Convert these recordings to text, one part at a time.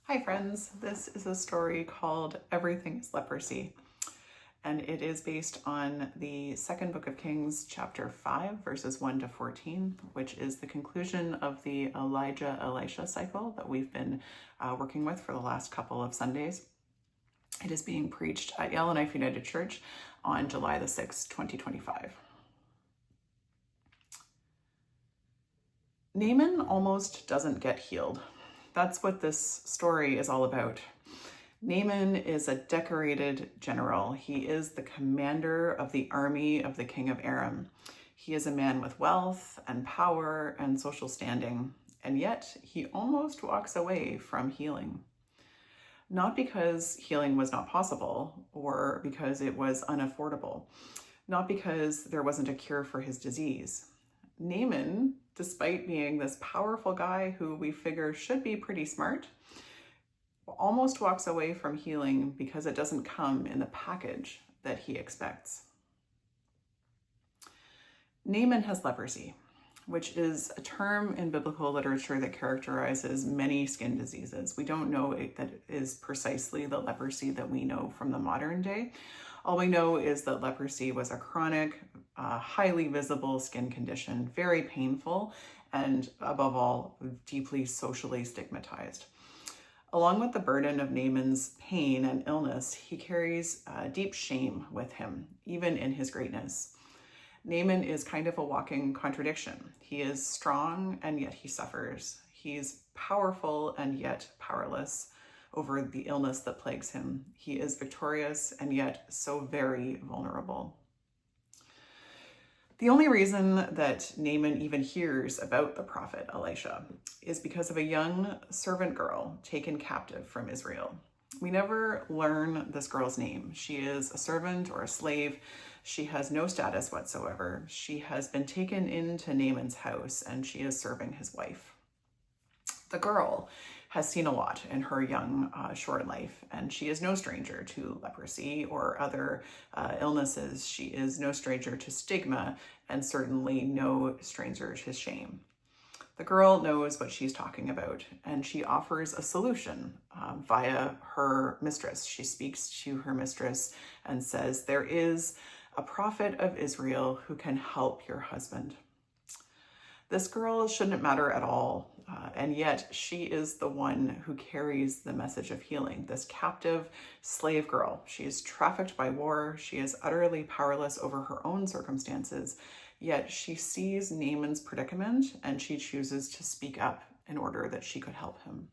Hi friends, this is a story called Everything is Leprosy, and it is based on the second book of Kings, chapter 5, verses 1 to 14, which is the conclusion of the Elijah-Elisha cycle that we've been working with for the last couple of Sundays. It is being preached at Yellowknife United Church on July the 6th, 2025. Naaman almost doesn't get healed. That's what this story is all about. Naaman is a decorated general. He is the commander of the army of the king of Aram. He is a man with wealth and power and social standing, and yet he almost walks away from healing. Not because healing was not possible or because it was unaffordable, not because there wasn't a cure for his disease. Naaman, despite being this powerful guy who we figure should be pretty smart, almost walks away from healing because it doesn't come in the package that he expects. Naaman has leprosy, which is a term in biblical literature that characterizes many skin diseases. We don't know that it is precisely the leprosy that we know from the modern day. All we know is that leprosy was a chronic, highly visible skin condition, very painful, and above all, deeply socially stigmatized. Along with the burden of Naaman's pain and illness, he carries deep shame with him, even in his greatness. Naaman is kind of a walking contradiction. He is strong, and yet he suffers. He's powerful, and yet powerless over the illness that plagues him. He is victorious, and yet so very vulnerable. The only reason that Naaman even hears about the prophet Elisha is because of a young servant girl taken captive from Israel. We never learn this girl's name. She is a servant or a slave. She has no status whatsoever. She has been taken into Naaman's house and she is serving his wife. The girl has seen a lot in her young, short life, and she is no stranger to leprosy or other illnesses. She is no stranger to stigma and certainly no stranger to shame. The girl knows what she's talking about, and she offers a solution via her mistress. She speaks to her mistress and says, "There is a prophet of Israel who can help your husband." This girl shouldn't matter at all, and yet she is the one who carries the message of healing. This captive slave girl, she is trafficked by war, she is utterly powerless over her own circumstances, yet she sees Naaman's predicament and she chooses to speak up in order that she could help him.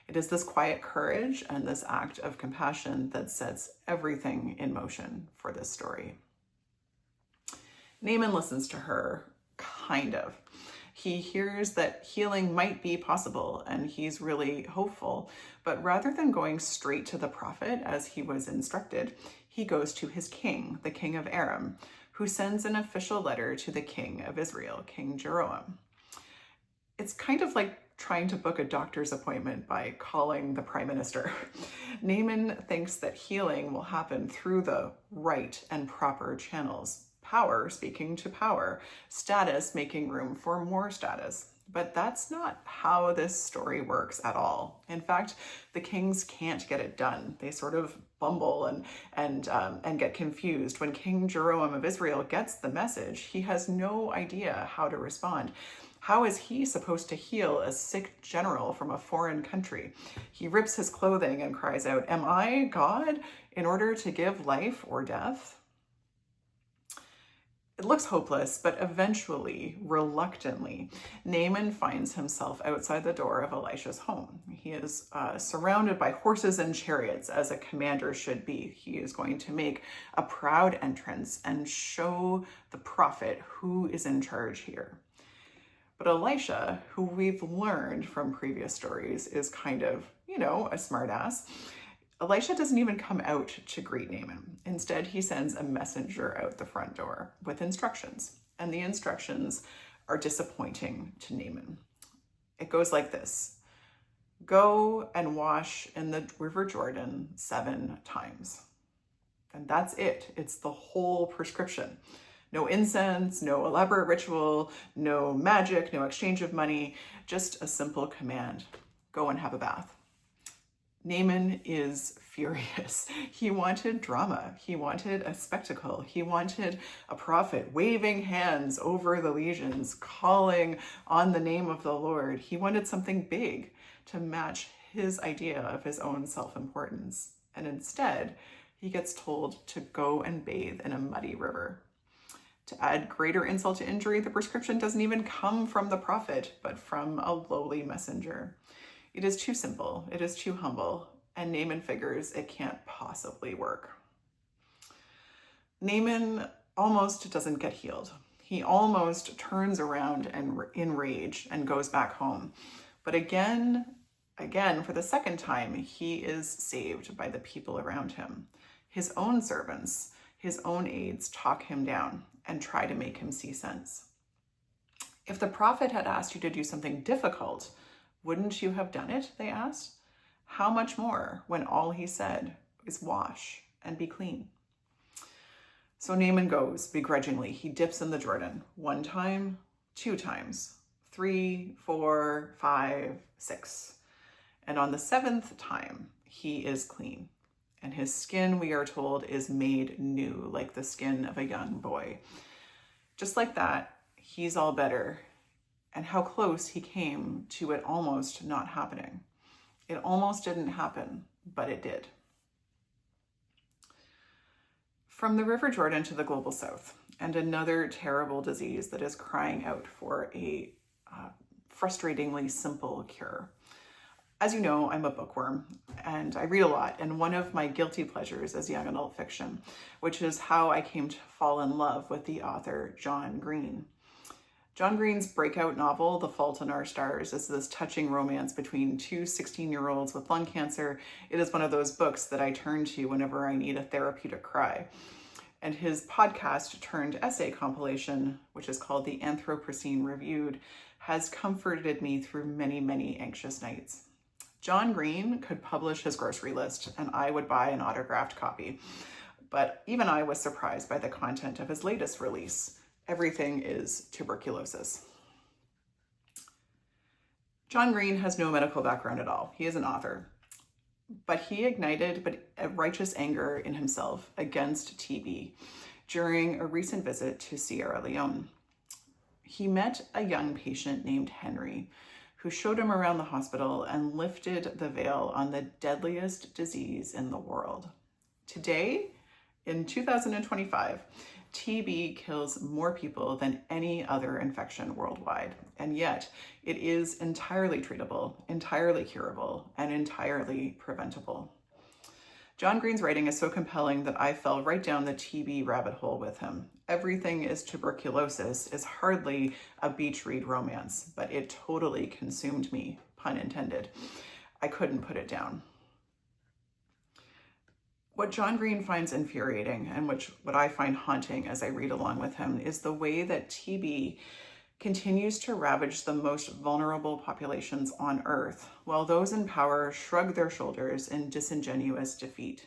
It is this quiet courage and this act of compassion that sets everything in motion for this story. Naaman listens to her, kind of. He hears that healing might be possible and he's really hopeful, but rather than going straight to the prophet as he was instructed, he goes to his king, the king of Aram, who sends an official letter to the king of Israel, King Jeroboam. It's kind of like trying to book a doctor's appointment by calling the prime minister. Naaman thinks that healing will happen through the right and proper channels. Power speaking to power, status making room for more status. But that's not how this story works at all. In fact, the kings can't get it done. They sort of bumble and get confused. When King Jeroboam of Israel gets the message, he has no idea how to respond. How is he supposed to heal a sick general from a foreign country? He rips his clothing and cries out, "Am I God in order to give life or death?" It looks hopeless, but eventually, reluctantly, Naaman finds himself outside the door of Elisha's home. He is surrounded by horses and chariots, as a commander should be. He is going to make a proud entrance and show the prophet who is in charge here. But Elisha, who we've learned from previous stories is kind of, a smartass, Elisha doesn't even come out to greet Naaman. Instead, he sends a messenger out the front door with instructions. And the instructions are disappointing to Naaman. It goes like this: "Go and wash in the River Jordan 7 times. And that's it. It's the whole prescription. No incense, no elaborate ritual, no magic, no exchange of money, just a simple command. Go and have a bath. Naaman is furious. He wanted drama. He wanted a spectacle. He wanted a prophet waving hands over the legions, calling on the name of the Lord. He wanted something big to match his idea of his own self-importance. And instead, he gets told to go and bathe in a muddy river. To add greater insult to injury, the prescription doesn't even come from the prophet, but from a lowly messenger. It is too simple, it is too humble, and Naaman figures it can't possibly work. Naaman almost doesn't get healed. He almost turns around and in rage and goes back home. But again, for the second time, he is saved by the people around him. His own servants, his own aides talk him down and try to make him see sense. If the prophet had asked you to do something difficult, wouldn't you have done it? They asked. How much more when all he said is wash and be clean? So Naaman goes begrudgingly. He dips in the Jordan 1 time, 2 times, 3, 4, 5, 6. And on the 7th time, he is clean. And his skin, we are told, is made new, like the skin of a young boy. Just like that, he's all better. And how close he came to it almost not happening. It almost didn't happen, but it did. From the River Jordan to the global south, and another terrible disease that is crying out for a frustratingly simple cure. As you know, I'm a bookworm, and I read a lot, and one of my guilty pleasures is young adult fiction, which is how I came to fall in love with the author John Green. John Green's breakout novel, The Fault in Our Stars, is this touching romance between 2 16-year-olds with lung cancer. It is one of those books that I turn to whenever I need a therapeutic cry. And his podcast turned essay compilation, which is called The Anthropocene Reviewed, has comforted me through many, many anxious nights. John Green could publish his grocery list and I would buy an autographed copy. But even I was surprised by the content of his latest release. Everything is tuberculosis. John Green has no medical background at all. He is an author. But he ignited a righteous anger in himself against TB during a recent visit to Sierra Leone. He met a young patient named Henry, who showed him around the hospital and lifted the veil on the deadliest disease in the world. Today, in 2025, TB kills more people than any other infection worldwide, and yet it is entirely treatable, entirely curable, and entirely preventable. John Green's writing is so compelling that I fell right down the TB rabbit hole with him. Everything is Tuberculosis is hardly a beach read romance, but it totally consumed me, pun intended. I couldn't put it down. What John Green finds infuriating, and what I find haunting as I read along with him, is the way that TB continues to ravage the most vulnerable populations on Earth, while those in power shrug their shoulders in disingenuous defeat.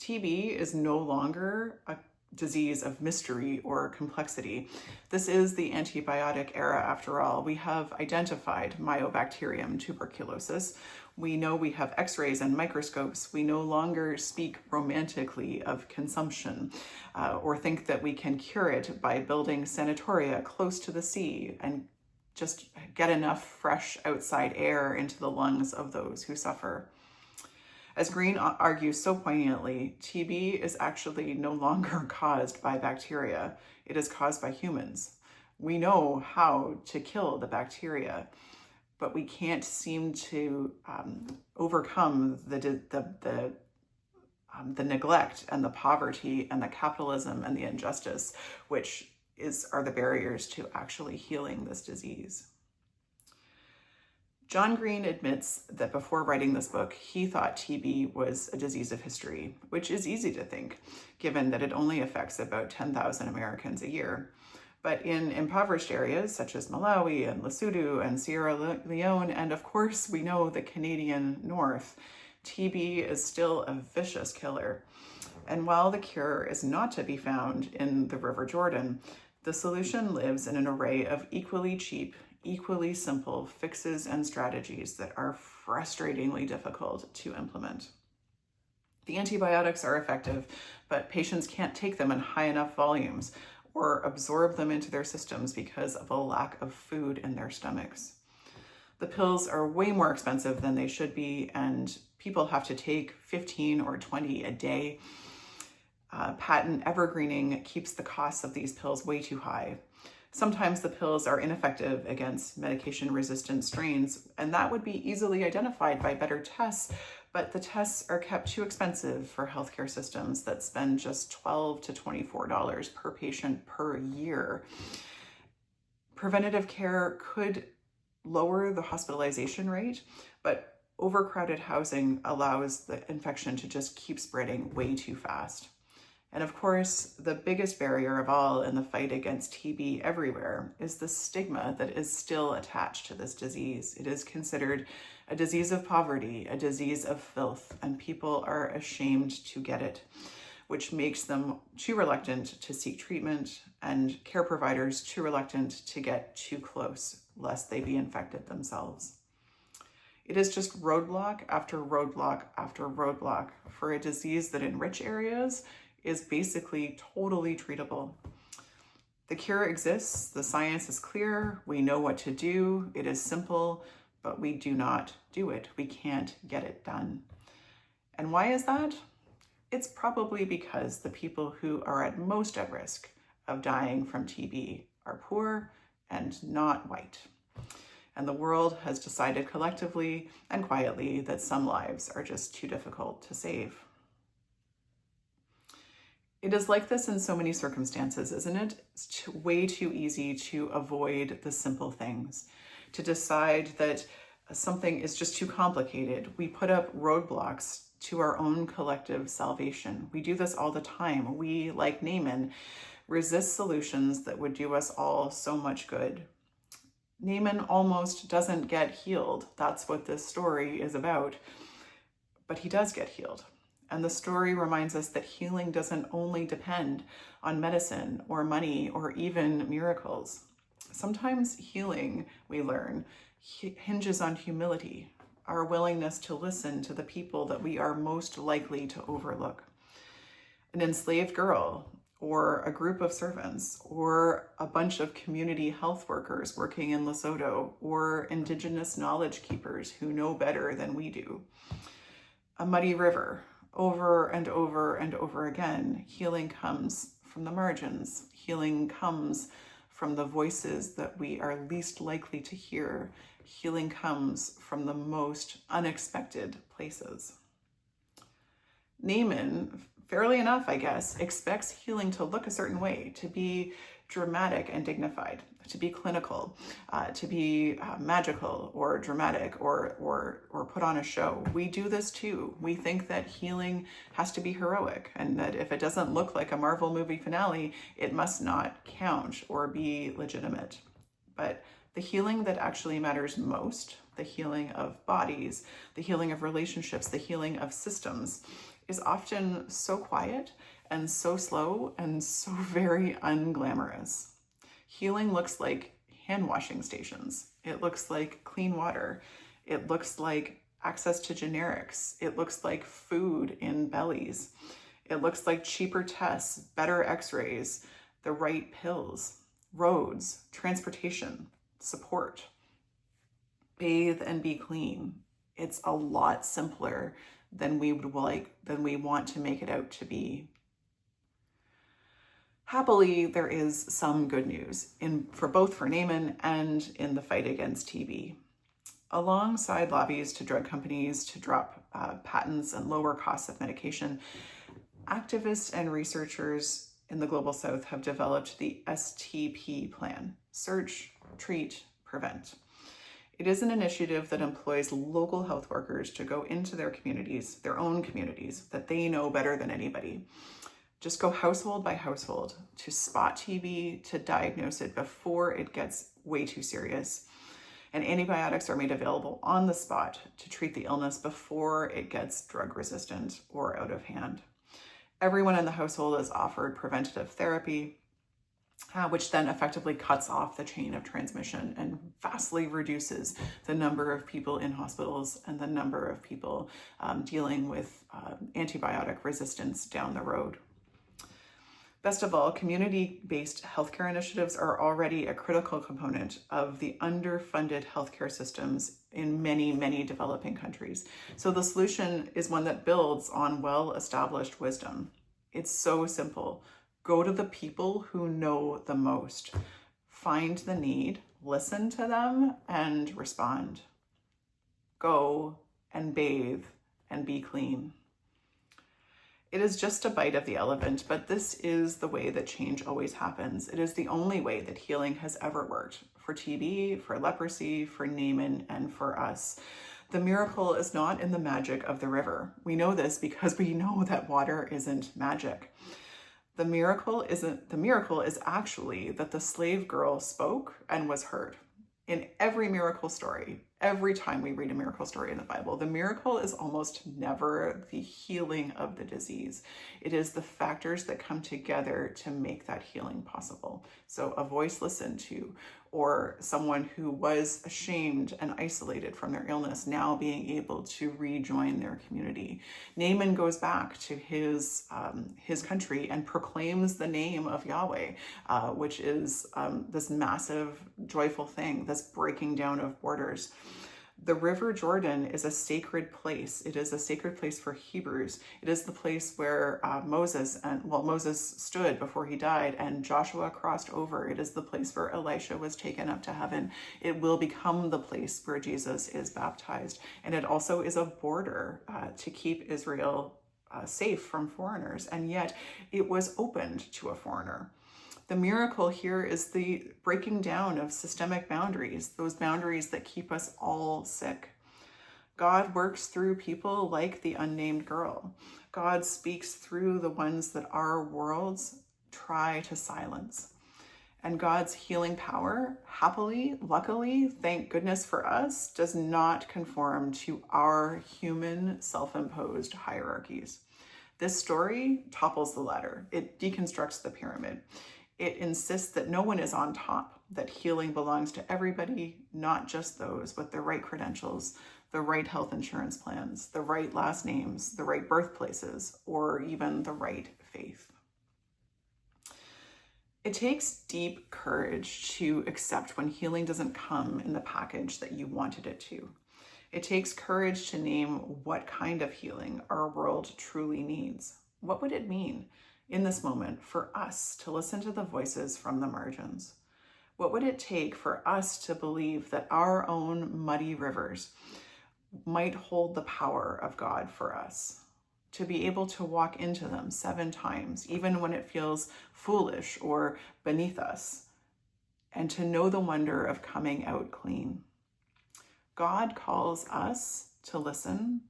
TB is no longer a disease of mystery or complexity. This is the antibiotic era after all. We have identified Mycobacterium tuberculosis. We know we have x-rays and microscopes. We no longer speak romantically of consumption or think that we can cure it by building sanatoria close to the sea and just get enough fresh outside air into the lungs of those who suffer. As Green argues so poignantly, TB is actually no longer caused by bacteria. It is caused by humans. We know how to kill the bacteria, but we can't seem to overcome the neglect and the poverty and the capitalism and the injustice, which are the barriers to actually healing this disease. John Green admits that before writing this book, he thought TB was a disease of history, which is easy to think, given that it only affects about 10,000 Americans a year. But in impoverished areas such as Malawi and Lesotho and Sierra Leone, and of course we know the Canadian North, TB is still a vicious killer. And while the cure is not to be found in the River Jordan, the solution lives in an array of equally cheap, equally simple fixes and strategies that are frustratingly difficult to implement. The antibiotics are effective, but patients can't take them in high enough volumes or absorb them into their systems because of a lack of food in their stomachs. The pills are way more expensive than they should be, and people have to take 15 or 20 a day. Patent evergreening keeps the costs of these pills way too high. Sometimes the pills are ineffective against medication-resistant strains, and that would be easily identified by better tests, but the tests are kept too expensive for healthcare systems that spend just $12 to $24 per patient per year. Preventative care could lower the hospitalization rate, but overcrowded housing allows the infection to just keep spreading way too fast. And of course, the biggest barrier of all in the fight against TB everywhere is the stigma that is still attached to this disease. It is considered a disease of poverty, a disease of filth, and people are ashamed to get it, which makes them too reluctant to seek treatment and care providers too reluctant to get too close, lest they be infected themselves. It is just roadblock after roadblock after roadblock for a disease that in rich areas is basically totally treatable. The cure exists, the science is clear, we know what to do, it is simple, but we do not do it. We can't get it done. And why is that? It's probably because the people who are at most at risk of dying from TB are poor and not white. And the world has decided collectively and quietly that some lives are just too difficult to save. It is like this in so many circumstances, isn't it? It's way too easy to avoid the simple things, to decide that something is just too complicated. We put up roadblocks to our own collective salvation. We do this all the time. We, like Naaman, resist solutions that would do us all so much good. Naaman almost doesn't get healed. That's what this story is about. But he does get healed. And the story reminds us that healing doesn't only depend on medicine or money or even miracles. Sometimes healing, we learn, hinges on humility, our willingness to listen to the people that we are most likely to overlook. An enslaved girl, or a group of servants, or a bunch of community health workers working in Lesotho, or indigenous knowledge keepers who know better than we do. A muddy river. Over and over and over again, healing comes from the margins. Healing comes from the voices that we are least likely to hear. Healing comes from the most unexpected places. Naaman, fairly enough, I guess, expects healing to look a certain way, to be dramatic and dignified, to be clinical, to be magical or dramatic or put on a show. We do this too. We think that healing has to be heroic, and that if it doesn't look like a Marvel movie finale, it must not count or be legitimate. But the healing that actually matters most, the healing of bodies, the healing of relationships, the healing of systems, is often so quiet and so slow and so very unglamorous. Healing looks like hand washing stations. It looks like clean water. It looks like access to generics. It looks like food in bellies. It looks like cheaper tests, better x-rays, the right pills, roads, transportation, support. Bathe and be clean. It's a lot simpler than we want to make it out to be. Happily, there is some good news for both Naaman and in the fight against TB. Alongside lobbies to drug companies to drop patents and lower costs of medication, activists and researchers in the Global South have developed the STP plan, Search, Treat, Prevent. It is an initiative that employs local health workers to go into their communities, their own communities, that they know better than anybody. Just go household by household to spot TB, to diagnose it before it gets way too serious. And antibiotics are made available on the spot to treat the illness before it gets drug resistant or out of hand. Everyone in the household is offered preventative therapy. which then effectively cuts off the chain of transmission and vastly reduces the number of people in hospitals and the number of people dealing with antibiotic resistance down the road. Best of all, community-based healthcare initiatives are already a critical component of the underfunded healthcare systems in many, many developing countries. So the solution is one that builds on well-established wisdom. It's so simple. Go to the people who know the most. Find the need, listen to them, and respond. Go and bathe and be clean. It is just a bite of the elephant, but this is the way that change always happens. It is the only way that healing has ever worked for TB, for leprosy, for Naaman, and for us. The miracle is not in the magic of the river. We know this because we know that water isn't magic. The miracle is actually that the slave girl spoke and was heard. In every miracle story, every time we read a miracle story in the Bible, the miracle is almost never the healing of the disease. It is the factors that come together to make that healing possible. So a voice listened to, or someone who was ashamed and isolated from their illness now being able to rejoin their community. Naaman goes back to his country and proclaims the name of Yahweh, which is this massive, joyful thing, this breaking down of borders. The River Jordan is a sacred place. It is a sacred place for Hebrews. It is the place where Moses stood before he died and Joshua crossed over. It is the place where Elisha was taken up to heaven. It will become the place where Jesus is baptized. And it also is a border to keep Israel safe from foreigners. And yet it was opened to a foreigner. The miracle here is the breaking down of systemic boundaries, those boundaries that keep us all sick. God works through people like the unnamed girl. God speaks through the ones that our worlds try to silence. And God's healing power, happily, luckily, thank goodness for us, does not conform to our human self-imposed hierarchies. This story topples the ladder. It deconstructs the pyramid. It insists that no one is on top, that healing belongs to everybody, not just those with the right credentials, the right health insurance plans, the right last names, the right birthplaces, or even the right faith. It takes deep courage to accept when healing doesn't come in the package that you wanted it to. It takes courage to name what kind of healing our world truly needs. What would it mean in this moment for us to listen to the voices from the margins? What would it take for us to believe that our own muddy rivers might hold the power of God for us? To be able to walk into them 7 times, even when it feels foolish or beneath us, and to know the wonder of coming out clean. God calls us to listen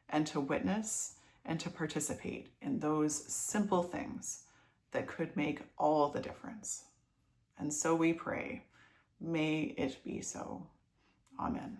and to witness and to participate in those simple things that could make all the difference. And so we pray, may it be so. Amen.